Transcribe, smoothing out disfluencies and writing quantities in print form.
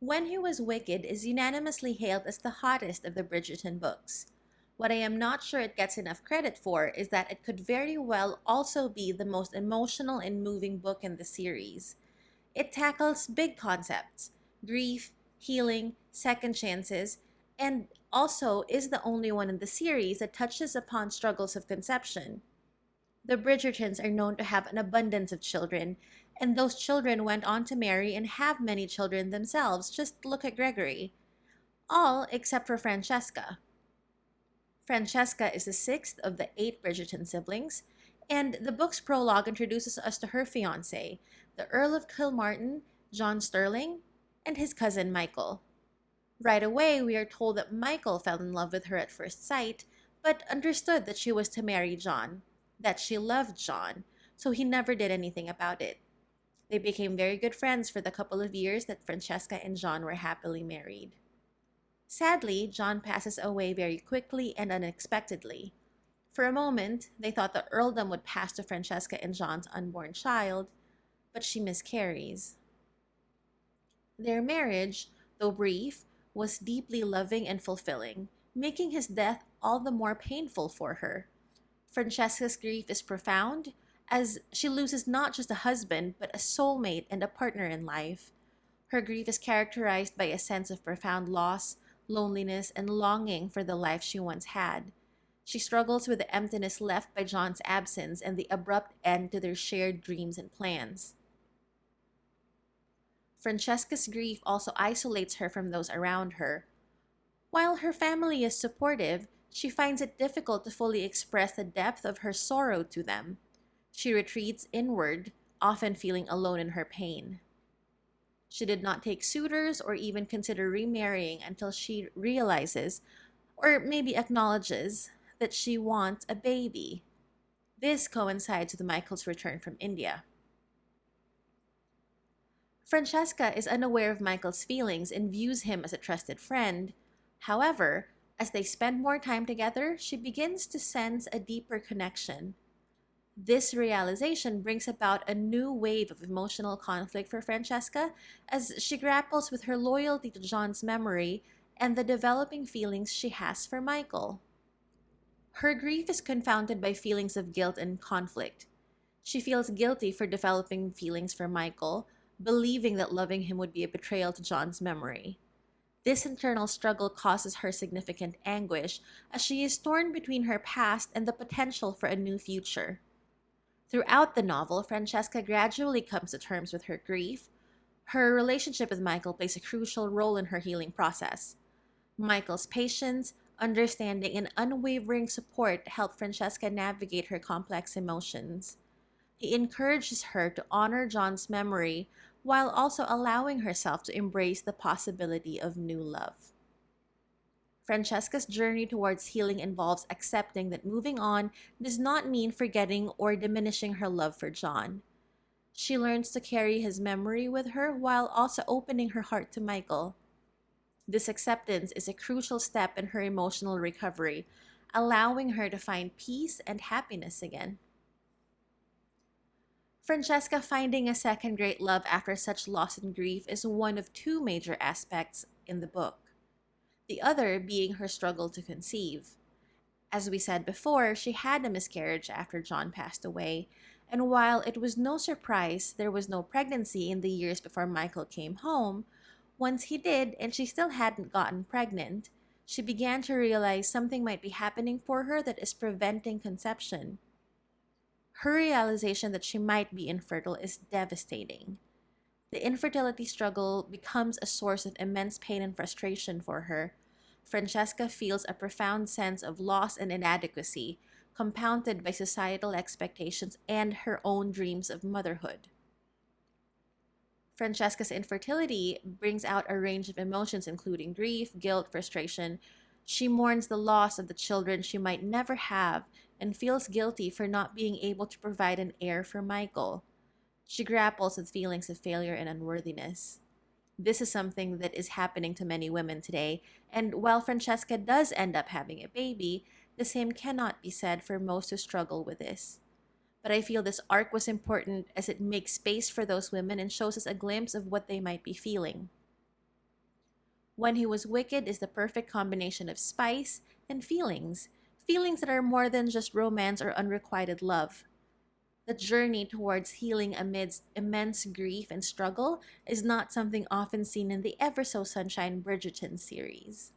When He Was Wicked is unanimously hailed as the hottest of the Bridgerton books. What I am not sure it gets enough credit for is that it could very well also be the most emotional and moving book in the series. It tackles big concepts: grief, healing, second chances, and also is the only one in the series that touches upon struggles of conception. The Bridgertons are known to have an abundance of children, and those children went on to marry and have many children themselves. Just look at Gregory. All except for Francesca. Francesca is the sixth of the eight Bridgerton siblings, and the book's prologue introduces us to her fiance, the Earl of Kilmartin, John Sterling, and his cousin Michael. Right away, we are told that Michael fell in love with her at first sight, but understood that she was to marry John, that she loved John, so he never did anything about it. They became very good friends for the couple of years that Francesca and John were happily married. Sadly, John passes away very quickly and unexpectedly. For a moment, they thought the earldom would pass to Francesca and John's unborn child, but she miscarries. Their marriage, though brief, was deeply loving and fulfilling, making his death all the more painful for her. Francesca's grief is profound, as she loses not just a husband, but a soulmate and a partner in life. Her grief is characterized by a sense of profound loss, loneliness, and longing for the life she once had. She struggles with the emptiness left by John's absence and the abrupt end to their shared dreams and plans. Francesca's grief also isolates her from those around her. While her family is supportive, she finds it difficult to fully express the depth of her sorrow to them. She retreats inward, often feeling alone in her pain. She did not take suitors or even consider remarrying until she realizes, or maybe acknowledges, that she wants a baby. This coincides with Michael's return from India. Francesca is unaware of Michael's feelings and views him as a trusted friend. However, as they spend more time together, she begins to sense a deeper connection. This realization brings about a new wave of emotional conflict for Francesca as she grapples with her loyalty to John's memory and the developing feelings she has for Michael. Her grief is confounded by feelings of guilt and conflict. She feels guilty for developing feelings for Michael, believing that loving him would be a betrayal to John's memory. This internal struggle causes her significant anguish as she is torn between her past and the potential for a new future. Throughout the novel, Francesca gradually comes to terms with her grief. Her relationship with Michael plays a crucial role in her healing process. Michael's patience, understanding, and unwavering support help Francesca navigate her complex emotions. He encourages her to honor John's memory while also allowing herself to embrace the possibility of new love. Francesca's journey towards healing involves accepting that moving on does not mean forgetting or diminishing her love for John. She learns to carry his memory with her while also opening her heart to Michael. This acceptance is a crucial step in her emotional recovery, allowing her to find peace and happiness again. Francesca finding a second great love after such loss and grief is one of two major aspects in the book, the other being her struggle to conceive. As we said before, she had a miscarriage after John passed away, and while it was no surprise there was no pregnancy in the years before Michael came home, once he did and she still hadn't gotten pregnant, she began to realize something might be happening for her that is preventing conception. Her realization that she might be infertile is devastating. The infertility struggle becomes a source of immense pain and frustration for her. Francesca feels a profound sense of loss and inadequacy, compounded by societal expectations and her own dreams of motherhood. Francesca's infertility brings out a range of emotions, including grief, guilt, frustration. She mourns the loss of the children she might never have and feels guilty for not being able to provide an heir for Michael. She grapples with feelings of failure and unworthiness. This is something that is happening to many women today, and while Francesca does end up having a baby, the same cannot be said for most who struggle with this. But I feel this arc was important as it makes space for those women and shows us a glimpse of what they might be feeling. When He Was Wicked is the perfect combination of spice and feelings that are more than just romance or unrequited love. The journey towards healing amidst immense grief and struggle is not something often seen in the ever so sunshine Bridgerton series.